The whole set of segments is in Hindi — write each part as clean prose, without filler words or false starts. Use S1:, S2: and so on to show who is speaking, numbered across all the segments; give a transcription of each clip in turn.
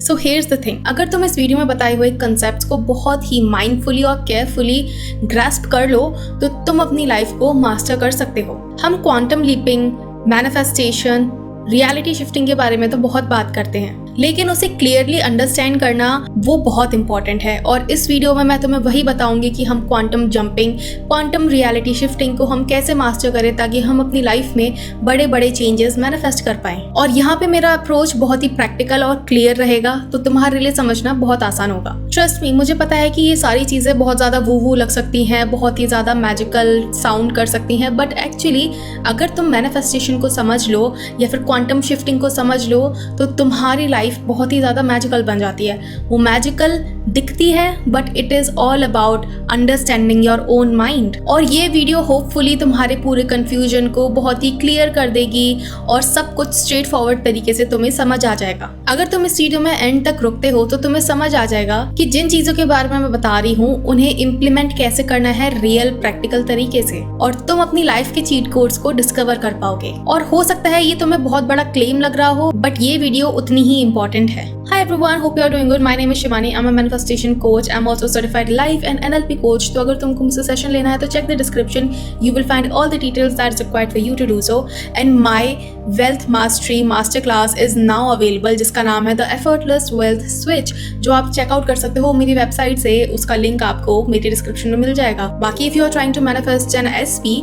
S1: सो हियर्स द थिंग, अगर तुम इस वीडियो में बताए हुए कंसेप्ट्स को बहुत ही माइंडफुली और केयरफुली ग्रास्प कर लो तो तुम अपनी लाइफ को मास्टर कर सकते हो। हम quantum leaping, manifestation, reality shifting के बारे में तो बहुत बात करते हैं, लेकिन उसे क्लियरली अंडरस्टैंड करना वो बहुत इंपॉर्टेंट है। और इस वीडियो में मैं तुम्हें वही बताऊंगी कि हम quantum jumping, quantum reality shifting को हम कैसे मास्टर करें ताकि हम अपनी लाइफ में बड़े बड़े चेंजेस मैनिफेस्ट कर पाएं। और यहाँ पे मेरा अप्रोच बहुत ही प्रैक्टिकल और क्लियर रहेगा, तो तुम्हारे लिए समझना बहुत आसान होगा। ट्रस्ट मी, मुझे पता है कि ये सारी चीज़ें बहुत ज़्यादा वू लग सकती हैं, बहुत ही ज़्यादा मैजिकल साउंड कर सकती हैं, बट एक्चुअली अगर तुम मैनिफेस्टेशन को समझ लो या फिर क्वांटम शिफ्टिंग को समझ लो तो तुम्हारी लाइफ बहुत ही ज़्यादा मैजिकल बन जाती है। वो मैजिकल दिखती है but it is all about understanding your own mind. और ये वीडियो होपफुली तुम्हारे पूरे कन्फ्यूजन को बहुत ही क्लियर कर देगी और सब कुछ स्ट्रेट फॉरवर्ड तरीके से तुम्हें समझ आ जाएगा। अगर तुम इस वीडियो में एंड तक रुकते हो तो तुम्हें समझ आ जाएगा कि जिन चीज़ों के बारे में मैं बता रही हूँ उन्हें इम्प्लीमेंट कैसे करना है रियल प्रैक्टिकल तरीके से, और तुम अपनी लाइफ के चीट कोड्स को डिस्कवर कर पाओगे। और हो सकता है ये तुम्हें बहुत बड़ा क्लेम लग रहा हो, बट ये वीडियो उतनी ही इम्पोर्टेंट है। Hi everyone, hope you are doing good. My name is Shivani. I'm a manifestation coach. I'm also certified life and NLP coach. तो अगर तुमको मुझसे सेशन लेना है तो check the description. You will find all the details that is required for you to do so. And my wealth mastery masterclass is now available, जिसका नाम है The Effortless Wealth Switch, जो आप चेकआउट कर सकते हो मेरी वेबसाइट से। उसका लिंक आपको मेरे डिस्क्रिप्शन में मिल जाएगा। बाकी if you are trying to manifest an SP,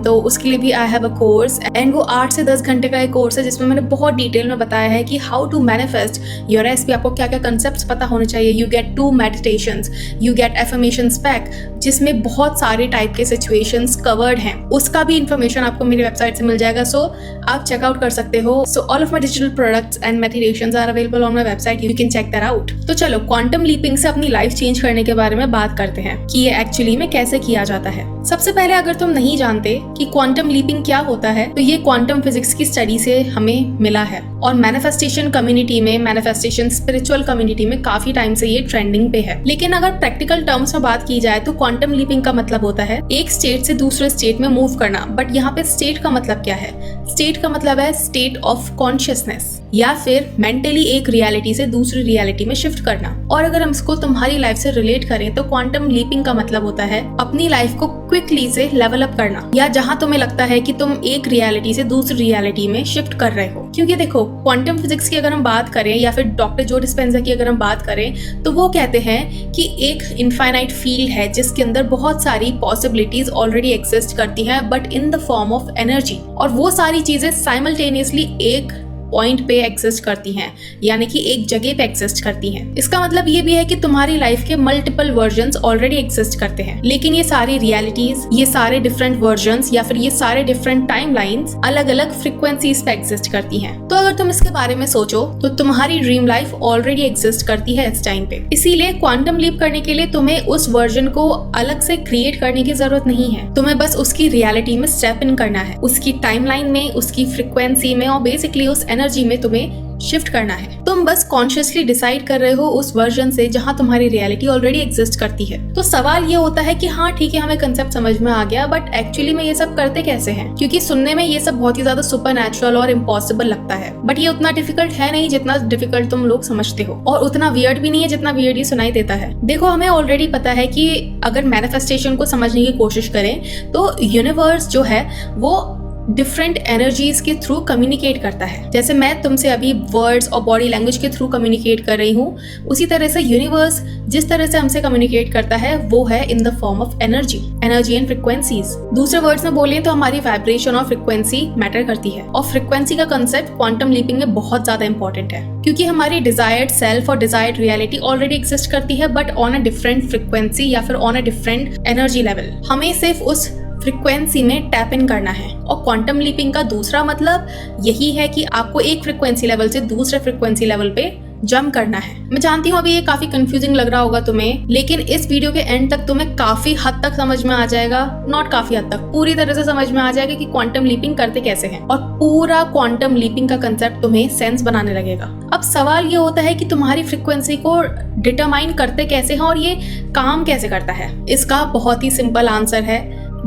S1: तो उसके लिए भी I have a course, and वो 8 से 10 घंटे का एक कोर्स है जिसमें मैंने बहुत डिटेल में बताया है कि how to manifest your SP. आपको क्या क्या कंसेप्ट्स पता होने चाहिए। You get 2 meditations, you get affirmations pack, जिसमें बहुत सारे टाइप के सिचुएशंस कवर्ड हैं। उसका भी इंफॉर्मेशन आपको मेरी वेबसाइट से मिल जाएगा, सो आप चेकआउट कर सकते हो। So all of my digital products and meditations are available on my website, you can check that out. तो चलो क्वांटम लीपिंग से अपनी लाइफ चेंज करने के बारे में बात करते हैं कि ये एक्चुअली में कैसे किया जाता है। सबसे पहले अगर तुम नहीं जानते कि क्वांटम लीपिंग क्या होता है तो ये क्वांटम फिजिक्स की स्टडी से हमें मिला है, और मैनिफेस्टेशन कम्युनिटी में, मैनिफेस्टेशन स्पिरिचुअल कम्युनिटी में काफी टाइम से ये ट्रेंडिंग पे है। लेकिन अगर प्रैक्टिकल टर्म्स में बात की जाए तो क्वांटम लीपिंग का मतलब होता है एक स्टेट से दूसरे स्टेट में मूव करना। बट यहाँ पे स्टेट का मतलब क्या है? स्टेट का मतलब है स्टेट ऑफ कॉन्शियसनेस, या फिर मेंटली एक रियलिटी से दूसरी रियलिटी में शिफ्ट करना। और अगर हम इसको तुम्हारी लाइफ से रिलेट करें तो क्वांटम लीपिंग का मतलब होता है अपनी लाइफ को क्विकली से लेवल अप करना, या जहां तुम्हें लगता है कि तुम एक रियलिटी से दूसरी रियलिटी में शिफ्ट कर रहे हो। क्योंकि देखो, क्वांटम फिजिक्स की अगर हम बात करें या फिर डॉक्टर जो डिस्पेंजा की अगर हम बात करें तो वो कहते हैं कि एक इनफाइनाइट फील्ड है जिसके अंदर बहुत सारी पॉसिबिलिटीज ऑलरेडी एग्जिस्ट करती हैं, but in the form of energy. और वो सारी चीजें साइमल्टेनियसली एक पॉइंट पे एग्जिस्ट करती हैं, यानी कि एक जगह पे एग्जिस्ट करती हैं। इसका मतलब ये भी है कि तुम्हारी लाइफ के मल्टीपल वर्जन्स ऑलरेडी एग्जिस्ट करते हैं, लेकिन ये सारी रियलिटीज, ये सारे डिफरेंट वर्जन्स या फिर ये सारे डिफरेंट टाइमलाइंस अलग अलग फ्रीक्वेंसीज पे एग्जिस्ट करती हैं। तो अगर तुम इसके बारे में सोचो तो तुम्हारी ड्रीम लाइफ ऑलरेडी एग्जिस्ट करती है इस टाइम पे। इसीलिए क्वांटम लीप करने के लिए तुम्हें उस वर्जन को अलग से क्रिएट करने की जरूरत नहीं है। तुम्हें बस उसकी रियलिटी में स्टेप इन करना है, उसकी टाइमलाइन में, उसकी फ्रीक्वेंसी में, और बेसिकली उस एनर्जी में तुम्हें शिफ्ट करना है। तुम बस कॉन्शियसली डिसाइड कर रहे हो उस वर्जन से जहां तुम्हारी रियलिटी ऑलरेडी एग्जिस्ट करती है। तो सवाल ये होता है कि हाँ ठीक है, हमें कंसेप्ट समझ में आ गया, बट एक्चुअली में ये सब करते कैसे हैं? क्योंकि सुनने में ये सब बहुत ही ज्यादा सुपरनैचुरल और इम्पॉसिबल लगता है, बट ये उतना डिफिकल्ट है नहीं जितना डिफिकल्ट तुम लोग समझते हो, और उतना वियर्ड भी नहीं है जितना वियर्ड ही सुनाई देता है। देखो, हमें ऑलरेडी पता है कि अगर मैनिफेस्टेशन को समझने की कोशिश करें तो यूनिवर्स जो है वो डिफरेंट एनर्जीज के थ्रू कम्युनिकेट करता है। जैसे मैं तुमसे अभी वर्ड्स और बॉडी लैंग्वेज के थ्रू कम्युनिकेट कर रही हूँ, उसी तरह से यूनिवर्स जिस तरह से हमसे कम्युनिकेट करता है वो है in the form of energy and frequencies. दूसरे वर्ड्स में बोलें तो हमारी वाइब्रेशन और फ्रिक्वेंसी मैटर करती है, और फ्रिक्वेंसी का कंसेप्ट क्वांटम लीपिंग में बहुत ज्यादा इंपॉर्टेंट है, क्योंकि हमारी डिजायर्ड सेल्फ और डिजायर्ड रियलिटी ऑलरेडी एग्जिस्ट करती है, but on a different frequency या फिर on a different energy level. हमें सिर्फ उस फ्रीक्वेंसी में टैप इन करना है। और क्वांटम लीपिंग का दूसरा मतलब यही है कि आपको एक फ्रीक्वेंसी लेवल से दूसरे फ्रीक्वेंसी लेवल पे जंप करना है। मैं जानती हूँ अभी ये काफी कंफ्यूजिंग लग रहा होगा तुम्हें, लेकिन इस वीडियो के एंड तक तुम्हें काफी हद तक समझ में आ जाएगा, नॉट काफी हद तक, पूरी तरह से समझ में आ जाएगा कि क्वांटम लीपिंग करते कैसे हैं, और पूरा क्वांटम लीपिंग का कंसेप्ट तुम्हें सेंस बनाने लगेगा। अब सवाल ये होता है कि तुम्हारी फ्रीक्वेंसी को डिटरमाइन करते कैसे हैं और ये काम कैसे करता है। इसका बहुत ही सिंपल आंसर है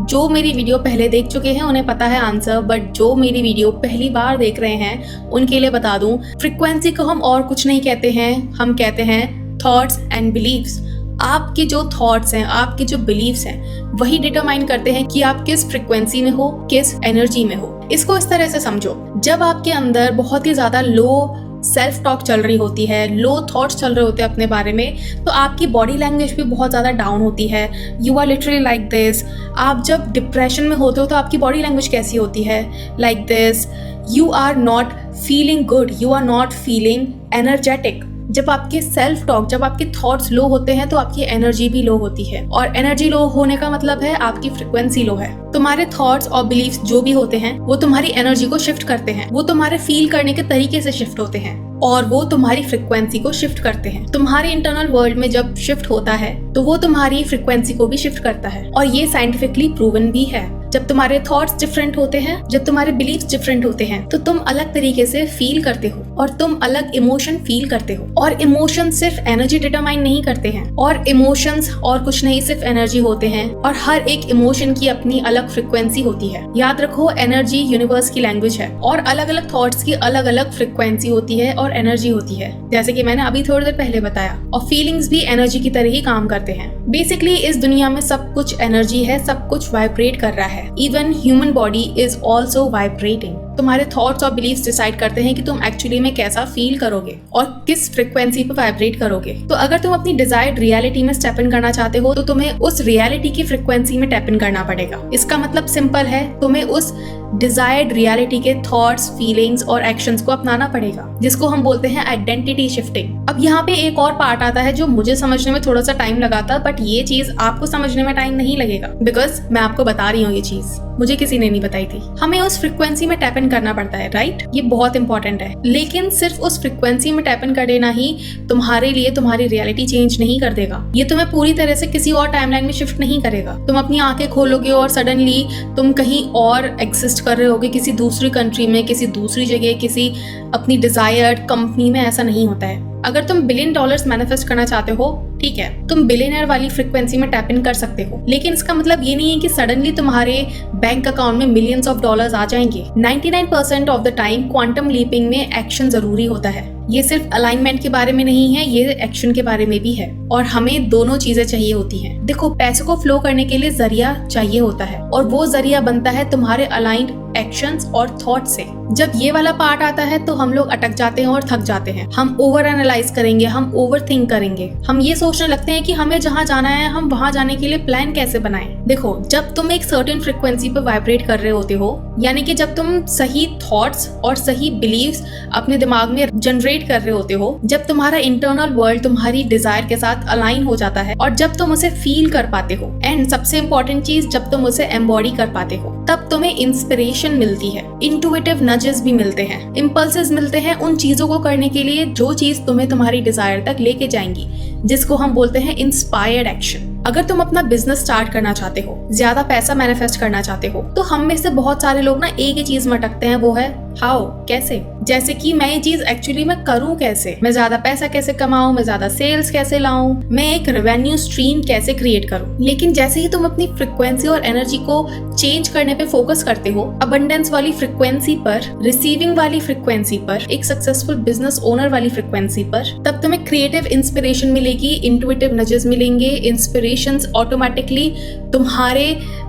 S1: जो मेरी वीडियो पहले देख चुके हैं उन्हें पता है आंसर, बट जो मेरी वीडियो पहली बार देख रहे हैं उनके लिए बता दूं, फ्रिक्वेंसी को हम और कुछ नहीं कहते हैं, हम कहते हैं थॉट्स एंड बिलीव्स। आपके जो थॉट्स हैं, आपके जो बिलीव्स हैं, वही डिटरमाइन करते हैं कि आप किस फ्रिक्वेंसी में हो, किस एनर्जी में हो। इसको इस तरह से समझो, जब आपके अंदर बहुत ही ज़्यादा लो सेल्फ टॉक चल रही होती है, लो थॉट्स चल रहे होते हैं अपने बारे में, तो आपकी बॉडी लैंग्वेज भी बहुत ज़्यादा डाउन होती है। You are literally like this. आप जब डिप्रेशन में होते हो तो आपकी बॉडी लैंग्वेज कैसी होती है? Like this. You are not feeling good, you are not feeling energetic. जब आपके सेल्फ टॉक, जब आपके थॉट्स लो होते हैं तो आपकी एनर्जी भी लो होती है, और एनर्जी लो होने का मतलब है आपकी फ्रिक्वेंसी लो है। तुम्हारे थॉट्स और बिलीफ्स जो भी होते हैं वो तुम्हारी एनर्जी को शिफ्ट करते हैं, वो तुम्हारे फील करने के तरीके से शिफ्ट होते हैं, और वो तुम्हारी फ्रिक्वेंसी को शिफ्ट करते हैं। तुम्हारे इंटरनल वर्ल्ड में जब शिफ्ट होता है तो वो तुम्हारी फ्रिक्वेंसी को भी शिफ्ट करता है, और ये साइंटिफिकली प्रूवन भी है। जब तुम्हारे थॉट्स डिफरेंट होते हैं, जब तुम्हारे बिलीफ्स डिफरेंट होते हैं, तो तुम अलग तरीके से फील करते हो और तुम अलग इमोशन फील करते हो। और इमोशन सिर्फ एनर्जी डिटरमाइन नहीं करते हैं, और इमोशंस और कुछ नहीं, सिर्फ एनर्जी होते हैं, और हर एक इमोशन की अपनी अलग फ्रिक्वेंसी होती है। याद रखो, एनर्जी यूनिवर्स की लैंग्वेज है, और अलग अलग थॉट्स की अलग अलग फ्रिक्वेंसी होती है और एनर्जी होती है, जैसे कि मैंने अभी थोड़ी देर पहले बताया। और फीलिंग्स भी एनर्जी की तरह ही काम करते हैं। बेसिकली इस दुनिया में सब कुछ एनर्जी है, सब कुछ वाइब्रेट कर रहा है। Even human body is also vibrating. तुम्हारे थॉट्स और बिलीव्स डिसाइड करते हैं कि तुम एक्चुअली में कैसा फील करोगे और किस फ्रिक्वेंसी पे वाइब्रेट करोगे। तो अगर तुम अपनी डिजायर्ड रियलिटी में स्टेप इन करना चाहते हो तो तुम्हें उस रियलिटी की फ्रिक्वेंसी में टैप इन करना पड़ेगा। इसका मतलब सिंपल है, तुम्हें उस डिजायर्ड रियलिटी के थॉट्स, फीलिंग्स और एक्शंस को अपनाना पड़ेगा, जिसको हम बोलते हैं आइडेंटिटी शिफ्टिंग। अब यहाँ पे एक और पार्ट आता है जो मुझे समझने में थोड़ा सा टाइम लगा था, बट ये चीज आपको समझने में टाइम नहीं लगेगा, बिकॉज मैं आपको बता रही हूँ ये चीज मुझे किसी ने नहीं बताई थी। हमें उस फ्रिक्वेंसी में टैप इन करना पड़ता है, राइट? ये बहुत इंपॉर्टेंट है। लेकिन सिर्फ उस फ्रिक्वेंसी में टैप इन कर देना ही तुम्हारे लिए तुम्हारी रियलिटी चेंज नहीं कर देगा। ये तुम्हें पूरी तरह से किसी और टाइमलाइन में शिफ्ट नहीं करेगा। तुम अपनी आंखें खोलोगे और सडनली तुम कहीं और एग्जिस्ट कर रहे होगे, किसी दूसरी कंट्री में, किसी दूसरी जगह, किसी अपनी डिजायर्ड कंपनी में। ऐसा नहीं होता है। अगर तुम $1 बिलियन मैनिफेस्ट करना चाहते हो, ठीक है, तुम बिलियनर वाली फ्रिक्वेंसी में टैप इन कर सकते हो, लेकिन इसका मतलब ये नहीं है कि सडनली तुम्हारे बैंक अकाउंट में मिलियंस ऑफ डॉलर्स आ जाएंगे। 99% of the time quantum leaping में एक्शन जरूरी होता है। ये सिर्फ अलाइनमेंट के बारे में नहीं है, ये एक्शन के बारे में भी है, और हमें दोनों चीजें चाहिए होती हैं। देखो, पैसे को फ्लो करने के लिए जरिया चाहिए होता है, और वो जरिया बनता है तुम्हारे अलाइंड एक्शंस और थॉट से। जब ये वाला पार्ट आता है तो हम लोग अटक जाते हैं और थक जाते हैं। हम ओवर एनालाइज करेंगे, हम ओवर थिंक करेंगे, हम ये सोचने लगते हैं कि हमें जहाँ जाना है हम वहाँ जाने के लिए प्लान कैसे बनाएं। देखो, जब तुम एक सर्टेन फ्रिक्वेंसी पर वाइब्रेट कर रहे होते हो, यानी कि जब तुम सही थॉट्स और सही बिलीव्स अपने दिमाग में जनरेट कर रहे होते हो, जब तुम्हारा इंटरनल वर्ल्ड तुम्हारी डिजायर के साथ अलाइन हो जाता है, और जब तुम उसे फील कर पाते हो, एंड सबसे इंपॉर्टेंट चीज, जब तुम उसे एम्बॉडी कर पाते हो, तब तुम्हें इंस्पिरेशन मिलती है, इंट्यूटिव नजेस भी मिलते हैं, इम्पल्सेस मिलते हैं उन चीजों को करने के लिए जो चीज तुम्हें तुम्हारी डिजायर तक लेके जाएंगी, जिसको हम बोलते हैं इंस्पायर्ड एक्शन। अगर तुम अपना बिजनेस स्टार्ट करना चाहते हो, ज्यादा पैसा मैनिफेस्ट करना चाहते हो, तो हम में से बहुत सारे लोग ना एक ही चीज में अटकते हैं, वो है हाउ, कैसे। जैसे कि मैं ये चीज एक्चुअली मैं करूं कैसे, मैं ज्यादा पैसा कैसे कमाऊं, मैं ज्यादा सेल्स कैसे लाऊं, मैं एक रेवेन्यू स्ट्रीम कैसे क्रिएट करूं। लेकिन जैसे ही तुम अपनी फ्रिक्वेंसी और एनर्जी को चेंज करने पे फोकस करते हो, अबंडेंस वाली फ्रिक्वेंसी पर, रिसीविंग वाली फ्रिक्वेंसी पर, एक सक्सेसफुल बिजनेस ओनर वाली फ्रिक्वेंसी पर, तब तुम्हें क्रिएटिव इंस्पिरेशन मिलेगी, इंट्यूटिव नजेस मिलेंगे, इंस्पिरेशंस ऑटोमेटिकली तुम्हारे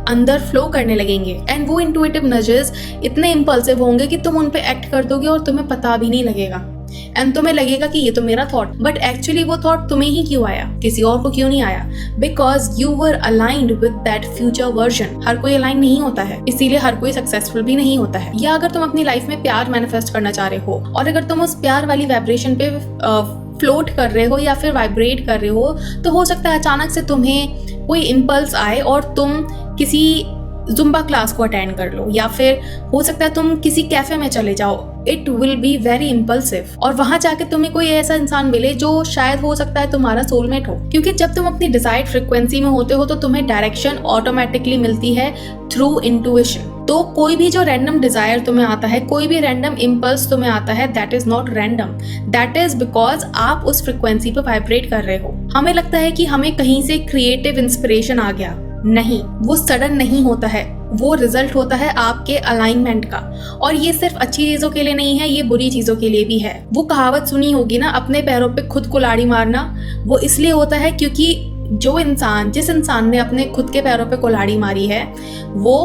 S1: अंदर फ्लो करने लगेंगे, एंड वो इंट्यूटिव नजेस इतने इम्पल्सिव होंगे कि तुम उन पे एक्ट कर दोगे और तुम्हें पता भी नहीं लगेगा, एंड तुम्हें लगेगा कि ये तो मेरा थॉट, बट एक्चुअली वो थॉट तुम्हें ही क्यों आया, किसी और को क्यों नहीं आया? Because you were aligned with that future version. हर कोई अलाइन नहीं होता है, इसीलिए हर कोई सक्सेसफुल भी नहीं होता है। या अगर तुम अपनी लाइफ में प्यार मैनिफेस्ट करना चाह रहे हो, और अगर तुम उस प्यार वाली वाइब्रेशन पे फ्लोट कर रहे हो या फिर वाइब्रेट कर रहे हो, तो हो सकता है अचानक से तुम्हें कोई इम्पल्स आए और तुम किसी जुम्बा क्लास को अटेंड कर लो, या फिर हो सकता है तुम किसी कैफे में चले जाओ। It will be very impulsive, और वहां जाके तुम्हें कोई ऐसा इंसान मिले जो शायद हो सकता है तुम्हारा सोलमेट हो, क्योंकि जब तुम अपनी डिजायर्ड फ्रिक्वेंसी में होते हो तो तुम्हें डायरेक्शन ऑटोमेटिकली मिलती है थ्रू इंट्यूशन। तो कोई भी जो रैंडम डिजायर तुम्हें आता है, कोई भी रैंडम इम्पल्स तुम्हें आता है, that is not random, that is because आप उस फ्रिक्वेंसी पे वाइब्रेट कर रहे हो। हमें लगता है कि हमें कहीं से क्रिएटिव इंस्पिरेशन आ गया, नहीं, वो सडन नहीं होता है, वो रिजल्ट होता है आपके अलाइनमेंट का। और ये सिर्फ अच्छी चीजों के लिए नहीं है, ये बुरी चीजों के लिए भी है। वो कहावत सुनी होगी ना, अपने पैरों पे खुद कुल्हाड़ी मारना। वो इसलिए होता है क्योंकि जिस इंसान ने अपने खुद के पैरों पे कुल्हाड़ी मारी है, वो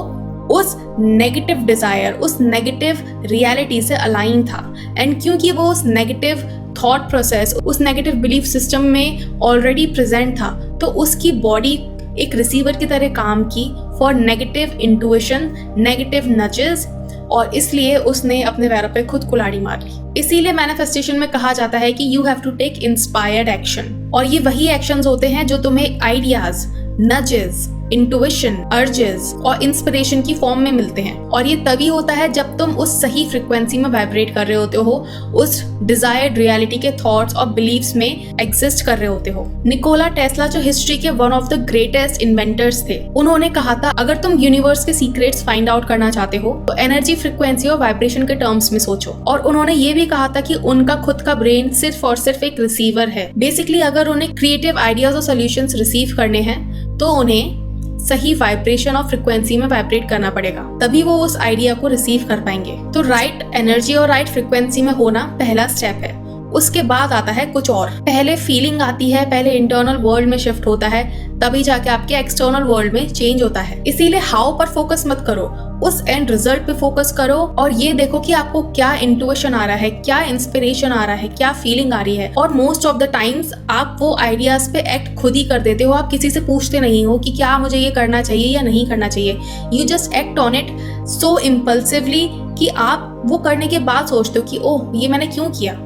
S1: उस नेगेटिव डिजायर, उस नेगेटिव रियलिटी से अलाइन था। एंड क्योंकि वो उस नेगेटिव थॉट प्रोसेस, उस नेगेटिव बिलीफ सिस्टम में ऑलरेडी प्रेजेंट था, तो उसकी बॉडी एक रिसीवर की तरह काम की for negative intuition, negative nudges, और इसलिए उसने अपने पैरों पे खुद कुल्हाड़ी मार ली। इसीलिए मैनिफेस्टेशन में कहा जाता है कि you have to take inspired action. और ये वही एक्शंस होते हैं जो तुम्हें आइडियाज, नजेस, इंट्यूशन, अर्जेस और इंस्पिरेशन की फॉर्म में मिलते हैं। और ये तभी होता है जब तुम उस सही फ्रिक्वेंसी में वाइब्रेट कर रहे होते हो, उस डिजायर्ड रियलिटी के थॉट्स और बिलीव्स में एग्जिस्ट कर रहे होते हो। निकोला टेस्ला जो हिस्ट्री के one of the greatest inventors थे, उन्होंने कहा था अगर तुम यूनिवर्स के सीक्रेट्स फाइंड आउट करना चाहते हो तो एनर्जी, फ्रिक्वेंसी और वाइब्रेशन के टर्म्स में सोचो। और उन्होंने ये भी कहा था कि उनका खुद का ब्रेन सिर्फ और सिर्फ एक रिसीवर है। बेसिकली अगर उन्हें क्रिएटिव आइडियाज और सोल्यूशंस रिसीव करने हैं तो उन्हें सही वाइब्रेशन और फ्रिक्वेंसी में वाइब्रेट करना पड़ेगा, तभी वो उस आइडिया को रिसीव कर पाएंगे। तो राइट एनर्जी और राइट फ्रिक्वेंसी में होना पहला स्टेप है। उसके बाद आता है कुछ और। पहले फीलिंग आती है, पहले इंटरनल वर्ल्ड में शिफ्ट होता है, तभी जाके आपके एक्सटर्नल वर्ल्ड में चेंज होता है। इसीलिए हाउ पर फोकस मत करो, उस एंड रिजल्ट पे फोकस करो और ये देखो कि आपको क्या इंट्यूशन आ रहा है, क्या इंस्पिरेशन आ रहा है, क्या फीलिंग आ रही है। और मोस्ट ऑफ द टाइम्स आप वो आइडियाज पे एक्ट खुद ही कर देते हो। आप किसी से पूछते नहीं हो कि क्या मुझे ये करना चाहिए या नहीं करना चाहिए। You just act on it so impulsively कि आप वो करने के बाद सोचते हो कि ओह, ये मैंने क्यों किया।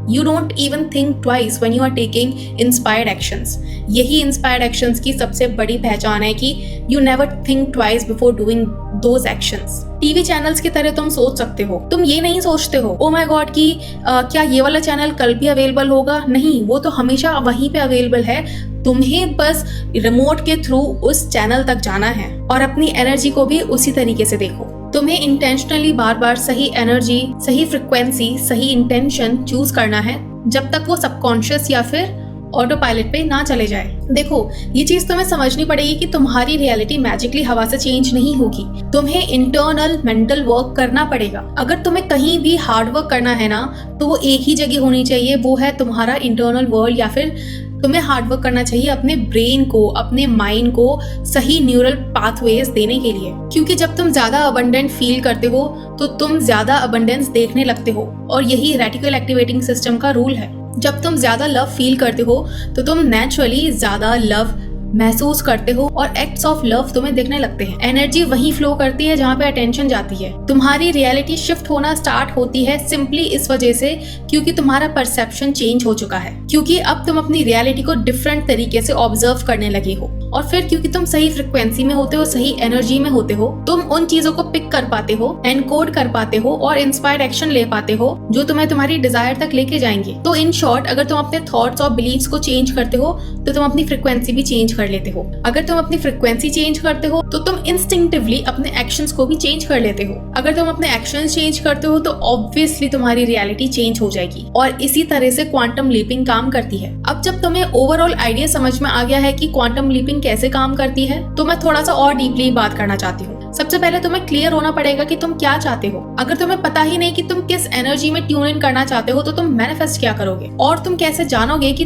S1: You don't even think twice when you are taking inspired actions. यही inspired actions की सबसे बड़ी पहचान है कि you never think twice before doing those actions. TV channels की तरह तुम सोच सकते हो, तुम ये नहीं सोचते हो ओ माय गॉड कि क्या ये वाला चैनल कल भी अवेलेबल होगा। नहीं, वो तो हमेशा वहीं पे अवेलेबल है। तुम्हें बस रिमोट के थ्रू उस चैनल तक जाना है और अपनी एनर्जी को भी उसी तरीके से देखो। तुम्हें इंटेंशनली बार बार सही एनर्जी, सही फ्रिक्वेंसी, सही इंटेंशन चूज करना है जब तक वो सबकॉन्शियस या फिर ऑटो पायलट पे ना चले जाए। देखो, ये चीज तुम्हें समझनी पड़ेगी कि तुम्हारी रियलिटी मैजिकली हवा से चेंज नहीं होगी। तुम्हें इंटरनल मेंटल वर्क करना पड़ेगा। अगर तुम्हें कहीं भी हार्ड वर्क करना है ना, तो वो एक ही जगह होनी चाहिए, वो है तुम्हारा इंटरनल वर्ल्ड। या फिर तुम्हें हार्ड वर्क करना चाहिए अपने ब्रेन को, अपने माइंड को सही न्यूरल पाथवेज देने के लिए। क्योंकि जब तुम ज्यादा अबंडेंट फील करते हो तो तुम ज्यादा अबंडेंस देखने लगते हो, और यही रेटिकल एक्टिवेटिंग सिस्टम का रूल है। जब तुम ज्यादा लव फील करते हो तो तुम नेचुरली ज्यादा लव महसूस करते हो और एक्ट्स ऑफ लव तुम्हें दिखने लगते हैं। एनर्जी वहीं फ्लो करती है जहाँ पे अटेंशन जाती है। तुम्हारी रियलिटी शिफ्ट होना स्टार्ट होती है सिंपली इस वजह से क्योंकि तुम्हारा परसेप्शन चेंज हो चुका है, क्योंकि अब तुम अपनी रियलिटी को डिफरेंट तरीके से ऑब्जर्व करने लगे हो। और फिर क्योंकि तुम सही फ्रिक्वेंसी में होते हो, सही एनर्जी में होते हो, तुम उन चीजों को पिक कर पाते हो, एनकोड कर पाते हो और इंस्पायर्ड एक्शन ले पाते हो जो तुम्हें तुम्हारी डिजायर तक लेके जाएंगे। तो इन शॉर्ट, अगर तुम अपने थॉट्स और बिलीव्स को चेंज करते हो तो तुम अपनी फ्रिक्वेंसी भी चेंज कर लेते हो। अगर तुम अपनी फ्रिक्वेंसी चेंज करते हो तो तुम इंस्टिंक्टिवली अपने एक्शंस को भी चेंज कर लेते हो। अगर तुम अपने एक्शंस चेंज करते हो तो ऑब्वियसली तुम्हारी रियलिटी चेंज हो जाएगी। और इसी तरह से क्वांटम लीपिंग काम करती है। अब जब तुम्हें ओवरऑल आइडिया समझ में आ गया है कि क्वांटम लीपिंग कैसे काम करती है, तो मैं थोड़ा सा और डीपली बात करना चाहती हूँ। सबसे पहले तुम्हें क्लियर होना पड़ेगा कि तुम क्या चाहते हो। अगर तुम्हें पता ही नहीं कि तुम किस एनर्जी में ट्यून इन करना चाहते हो तो तुम मैनिफेस्ट क्या करोगे, और तुम कैसे जानोगे कि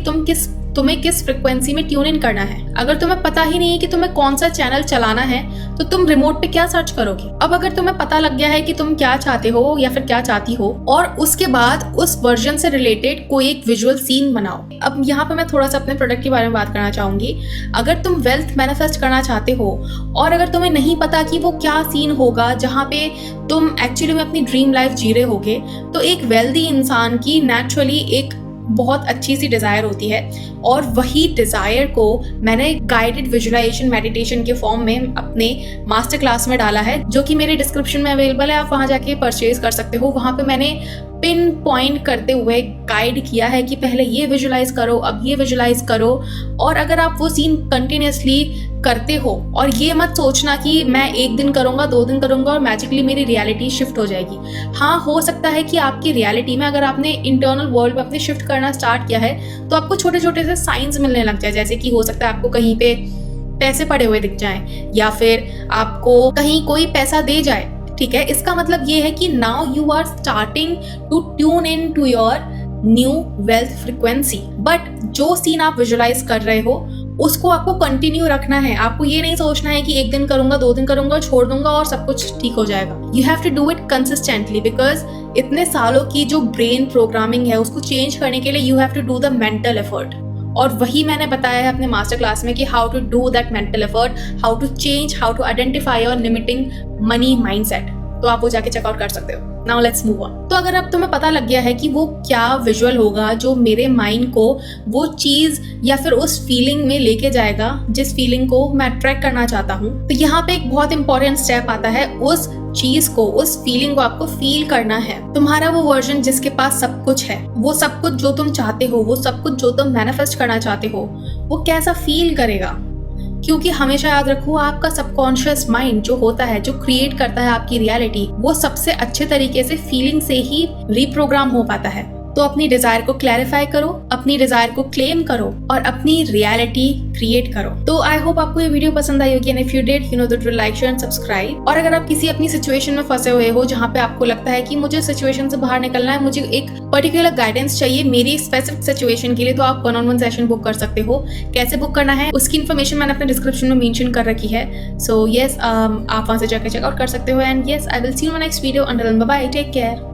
S1: तुम्हें किस फ्रिक्वेंसी में ट्यून इन करना है। अगर तुम्हें पता ही नहीं है कि तुम्हें कौन सा चैनल चलाना है तो तुम रिमोट पे क्या सर्च करोगे। अब अगर तुम्हें पता लग गया है कि तुम क्या चाहते हो या फिर क्या चाहती हो, और उसके बाद उस वर्जन से रिलेटेड कोई एक विजुअल सीन बनाओ। अब यहाँ पे मैं थोड़ा सा अपने प्रोडक्ट के बारे में बात करना चाहूंगी। अगर तुम वेल्थ मैनिफेस्ट करना चाहते हो और अगर तुम्हें नहीं पता कि वो क्या सीन होगा जहाँ पे तुम एक्चुअली में अपनी ड्रीम लाइफ जी रहे होगे, तो एक वेल्दी इंसान की नेचुरली एक बहुत अच्छी सी डिजायर होती है, और वही डिजायर को मैंने गाइडेड विजुअलाइजेशन मेडिटेशन के फॉर्म में अपने मास्टर क्लास में डाला है, जो कि मेरे डिस्क्रिप्शन में अवेलेबल है। आप वहां जाके परचेज कर सकते हो। वहां पे मैंने पिन पॉइंट करते हुए गाइड किया है कि पहले ये विजुअलाइज करो, अब ये विजुअलाइज करो। और अगर आप वो सीन कंटिन्यूसली करते हो, और ये मत सोचना कि मैं 1 दिन करूंगा, 2 दिन करूंगा और मैजिकली मेरी रियलिटी शिफ्ट हो जाएगी। हाँ, हो सकता है कि आपकी रियलिटी में अगर आपने इंटरनल वर्ल्ड में अपने शिफ्ट करना स्टार्ट किया है तो आपको छोटे छोटे से साइंस मिलने लग जाए। जैसे कि हो सकता है आपको कहीं पे पैसे पड़े हुए दिख जाएं या फिर आपको कहीं कोई पैसा दे जाए, ठीक है, इसका मतलब ये है कि now you are starting to tune in to your new wealth frequency. But जो सीन आप विजुअलाइज कर रहे हो उसको आपको कंटिन्यू रखना है। आपको ये नहीं सोचना है कि 1 दिन करूंगा, 2 दिन करूंगा, छोड़ दूंगा और सब कुछ ठीक हो जाएगा। You have to do it consistently, because इतने सालों की जो ब्रेन प्रोग्रामिंग है उसको चेंज करने के लिए you have to do the mental effort. और वही मैंने बताया है अपने मास्टर क्लास में कि how to do that mental effort, how to change, how to identify your limiting money mindset. तो आप वो जाके चेकआउट कर सकते हो। Now let's move on. तो अगर अब तुम्हें पता लग गया है कि वो क्या विजुअल होगा जो मेरे माइंड को वो चीज या फिर उस फीलिंग में लेके जाएगा जिस फीलिंग को मैं अट्रैक्ट करना चाहता हूँ, तो यहाँ पे एक बहुत इंपॉर्टेंट स्टेप आता है। उस चीज को, उस फीलिंग को आपको फील करना है। तुम्हारा वो वर्जन जिसके पास सब कुछ है, वो सब कुछ जो तुम चाहते हो, वो सब कुछ जो तुम मैनिफेस्ट करना चाहते हो, वो कैसा फील करेगा। क्योंकि हमेशा याद रखो, आपका सबकॉन्शियस माइंड जो होता है, जो क्रिएट करता है आपकी रियलिटी, वो सबसे अच्छे तरीके से फीलिंग से ही रिप्रोग्राम हो पाता है। तो अपनी डिजायर को क्लैरिफाई करो, अपनी डिजायर को क्लेम करो और अपनी रियलिटी क्रिएट करो। तो आई होप आपको ये वीडियो पसंद आई होगी, and if you did, you know the drill, like, share and subscribe. और अगर आप किसी अपनी सिचुएशन में फंसे हुए हो जहाँ पे आपको लगता है कि मुझे सिचुएशन से बाहर निकलना है, मुझे एक पर्टिकुलर गाइडेंस चाहिए मेरी स्पेसिफिक सिचुएशन के लिए, तो आप 1-on-1 सेशन बुक कर सकते हो। कैसे बुक करना है उसकी इन्फॉर्मेशन मैंने अपने डिस्क्रिप्शन में मेंशन कर रखी है। सो यस, आप वहाँ से जाकर चेकआउट कर सकते हो। And yes, I will see you in next video. Until then, bye bye, take care.